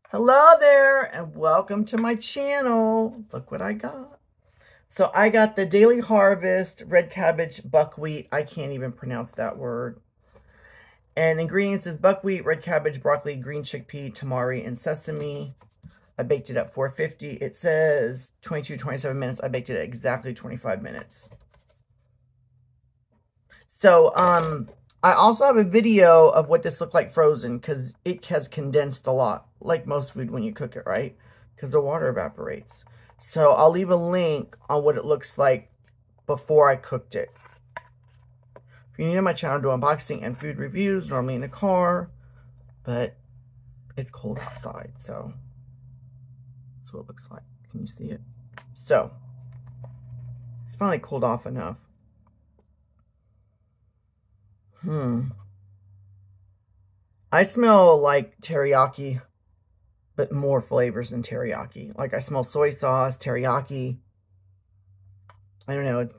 Hello there and welcome to my channel. Look what I got. So I got the Daily Harvest Red Cabbage Buckwheat. I can't even pronounce that word. And ingredients is buckwheat, red cabbage, broccoli, green chickpea, tamari, and sesame. I baked it at 450. It says 27 minutes. I baked it at exactly 25 minutes. So, I also have a video of what this looked like frozen because it has condensed a lot, like most food when you cook it, right? Because the water evaporates. So I'll leave a link on what it looks like before I cooked it. If you're new to my channel, I do unboxing and food reviews, normally in the car, but it's cold outside, so that's what it looks like. Can you see it? So, it's finally cooled off enough. I smell like teriyaki, but more flavors than teriyaki. Like I smell soy sauce, teriyaki. I don't know. It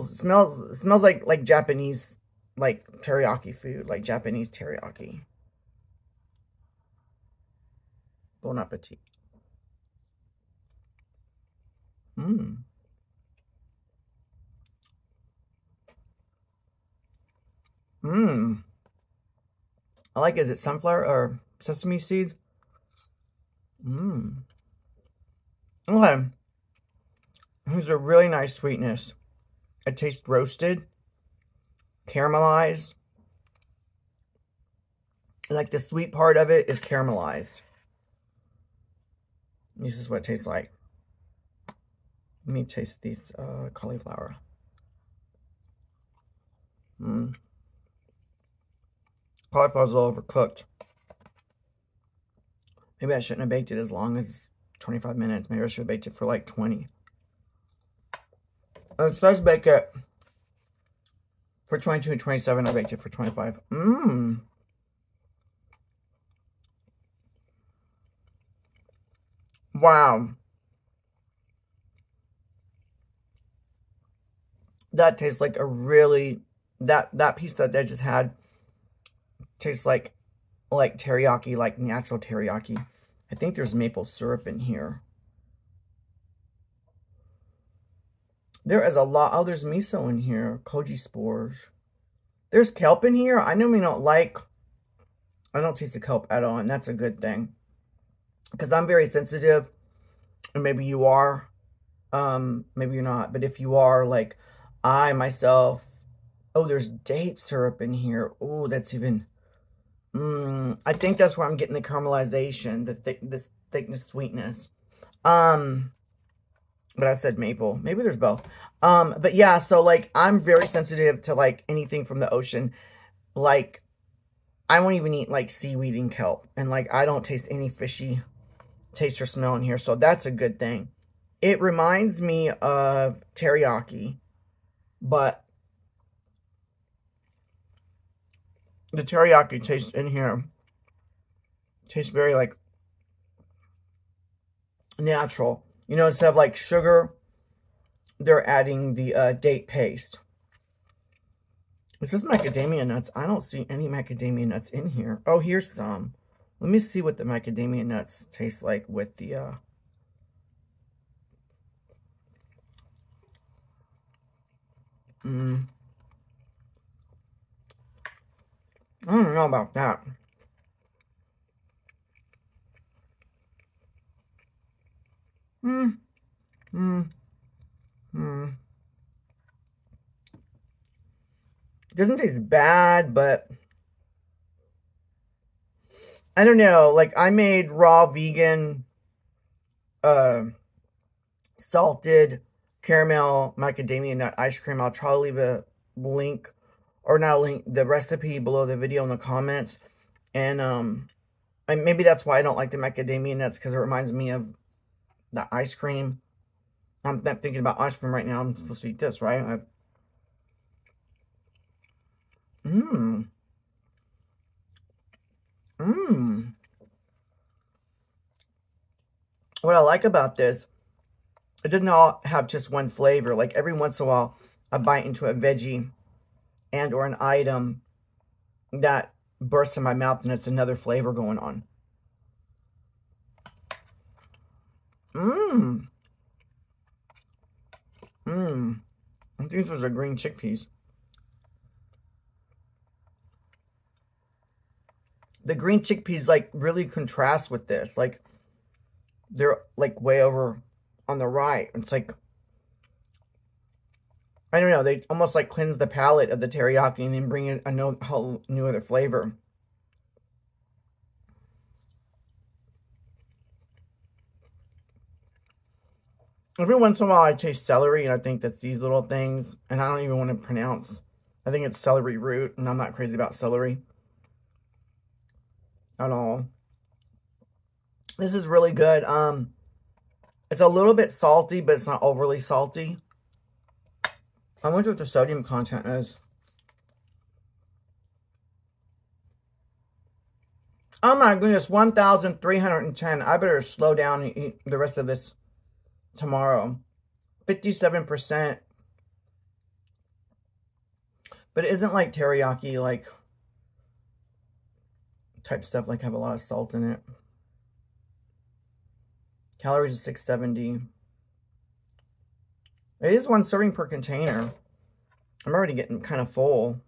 smells like Japanese, like teriyaki food, like Japanese teriyaki. Bon appetit. I like, is it sunflower or sesame seeds? Okay. Here's a really nice sweetness. It tastes roasted, caramelized. Like the sweet part of it is caramelized. This is what it tastes like. Let me taste these cauliflower. Cauliflower's a little overcooked. Maybe I shouldn't have baked it as long as 25 minutes. Maybe I should have baked it for like 20. It says bake it for 22 and 27. I baked it for 25. Wow. That tastes like a really, that piece that I just had tastes like teriyaki, like natural teriyaki. I think there's maple syrup in here. There is a lot. Oh, there's miso in here. Koji spores. There's kelp in here. I normally don't like, I don't taste the kelp at all, and that's a good thing. Because I'm very sensitive, and maybe you are. Maybe you're not. But if you are, like, I myself, oh, there's date syrup in here. Oh, that's even, I think that's where I'm getting the caramelization, this thickness, sweetness. But I said maple. Maybe there's both. But yeah, so like I'm very sensitive to like anything from the ocean. Like I won't even eat like seaweed and kelp. And like I don't taste any fishy taste or smell in here. So that's a good thing. It reminds me of teriyaki. But the teriyaki taste in here tastes very like natural. You know, instead of like sugar, they're adding the date paste. This is macadamia nuts. I don't see any macadamia nuts in here. Oh, here's some. Let me see what the macadamia nuts taste like with the I don't know about that. It doesn't taste bad, but I don't know. Like I made raw vegan salted caramel macadamia nut ice cream. I'll try to leave a link, or not a link, the recipe below the video in the comments. And maybe that's why I don't like the macadamia nuts, because it reminds me of the ice cream. I'm not thinking about ice cream right now. I'm supposed to eat this, right? What I like about this, it doesn't all have just one flavor. Like every once in a while, I bite into a veggie and or an item that bursts in my mouth and it's another flavor going on. Mmm. Mmm. I think these are green chickpeas. The green chickpeas like really contrast with this. Like they're like way over on the right. It's like, I don't know, they almost like cleanse the palate of the teriyaki and then bring in a whole new other flavor. Every once in a while I taste celery and I think that's these little things, and I don't even want to pronounce. I think it's celery root, and I'm not crazy about celery at all. This is really good. It's a little bit salty, but it's not overly salty. I wonder what the sodium content is. Oh my goodness, 1,310. I better slow down and eat the rest of this tomorrow. 57%. But it isn't like teriyaki, like type stuff, like have a lot of salt in it. Calories is 670. It is 1 serving per container. I'm already getting kind of full.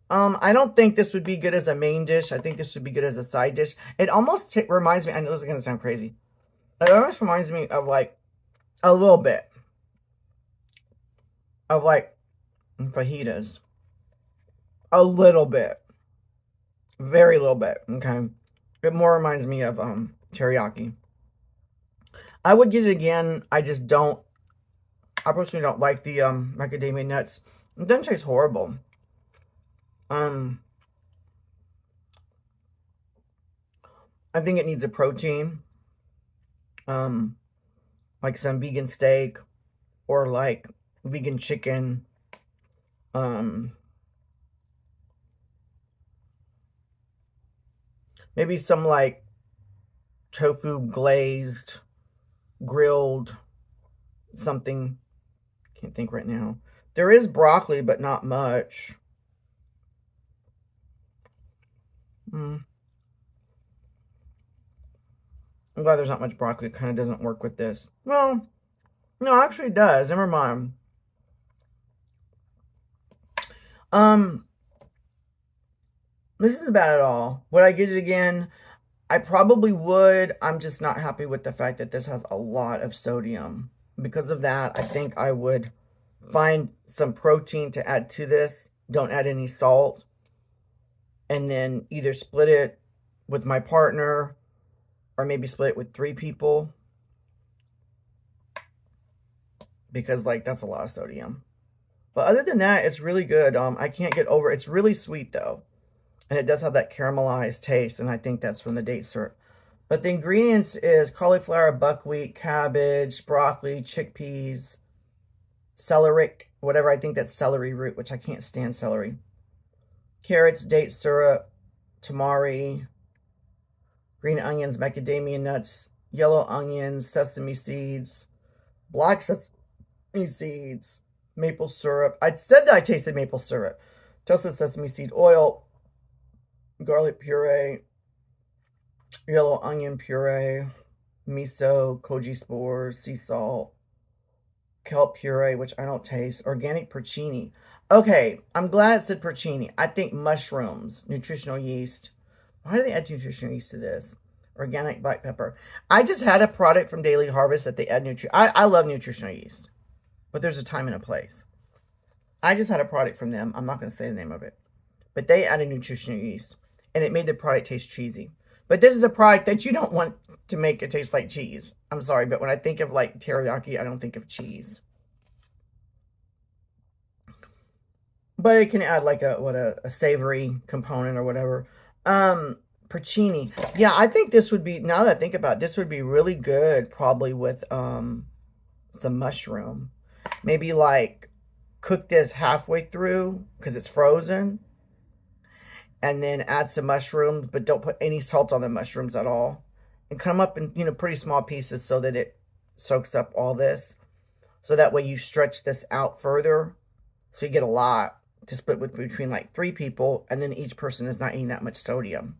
I don't think this would be good as a main dish. I think this would be good as a side dish. It almost reminds me, I know this is going to sound crazy. It almost reminds me of like a little bit of like fajitas. A little bit. Very little bit, okay? It more reminds me of teriyaki. I would get it again. I just don't, I personally don't like the macadamia nuts. It doesn't taste horrible. I think it needs a protein. Like some vegan steak or like vegan chicken. Maybe some like tofu glazed, grilled, something. Can't think right now. There is broccoli, but not much. I'm glad there's not much broccoli. It kind of doesn't work with this. Well, no, actually it does. Never mind. This isn't bad at all. Would I get it again? I probably would. I'm just not happy with the fact that this has a lot of sodium. Because of that, I think I would find some protein to add to this. Don't add any salt. And then either split it with my partner or maybe split it with 3 people. Because, like, that's a lot of sodium. But other than that, it's really good. I can't get over it. It's really sweet, though. And it does have that caramelized taste, and I think that's from the date syrup. But the ingredients is cauliflower, buckwheat, cabbage, broccoli, chickpeas, celery, whatever. I think that's celery root, which I can't stand celery. Carrots, date syrup, tamari, green onions, macadamia nuts, yellow onions, sesame seeds, black sesame seeds, maple syrup. I said that I tasted maple syrup. Toasted sesame seed oil, garlic puree, yellow onion puree, miso, koji spores, sea salt, kelp puree, which I don't taste, organic porcini. Okay, I'm glad it said porcini. I think mushrooms, nutritional yeast. Why do they add nutritional yeast to this? Organic black pepper. I just had a product from Daily Harvest that they add I love nutritional yeast, but there's a time and a place. I just had a product from them. I'm not going to say the name of it, but they added nutritional yeast, and it made the product taste cheesy. But this is a product that you don't want to make it taste like cheese. I'm sorry, but when I think of like teriyaki, I don't think of cheese. But it can add like a savory component or whatever. Porcini. Yeah, I think this would be, now that I think about it, this would be really good probably with some mushroom. Maybe like cook this halfway through because it's frozen. And then add some mushrooms, but don't put any salt on the mushrooms at all. And cut them up in, pretty small pieces so that it soaks up all this. So that way you stretch this out further. So you get a lot to split with between like 3 people. And then each person is not eating that much sodium.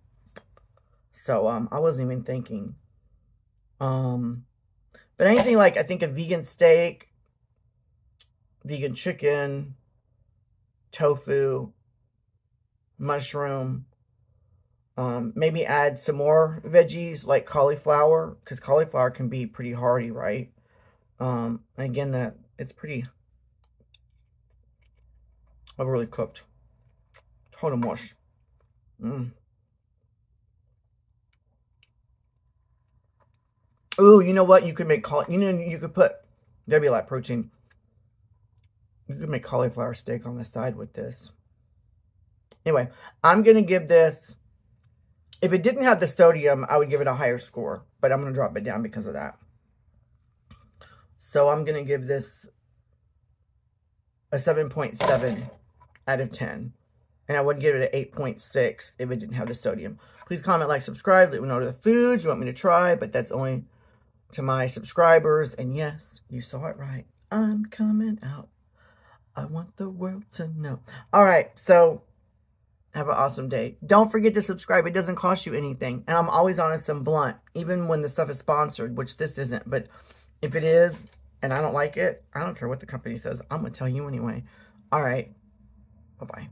So, I wasn't even thinking. But anything like, I think a vegan steak, vegan chicken, tofu, mushroom, maybe add some more veggies like cauliflower, because cauliflower can be pretty hearty, right? Again, it's pretty overly cooked. Total mush. Ooh, you know what? You could make you could put, there'd be a lot of protein. You could make cauliflower steak on the side with this. Anyway, I'm going to give this, if it didn't have the sodium, I would give it a higher score. But I'm going to drop it down because of that. So I'm going to give this a 7.7 out of 10. And I would give it an 8.6 if it didn't have the sodium. Please comment, like, subscribe. Let me know the foods you want me to try. But that's only to my subscribers. And yes, you saw it right. I'm coming out. I want the world to know. All right, so have an awesome day. Don't forget to subscribe. It doesn't cost you anything. And I'm always honest and blunt, even when the stuff is sponsored, which this isn't. But if it is, and I don't like it, I don't care what the company says. I'm going to tell you anyway. All right, bye-bye.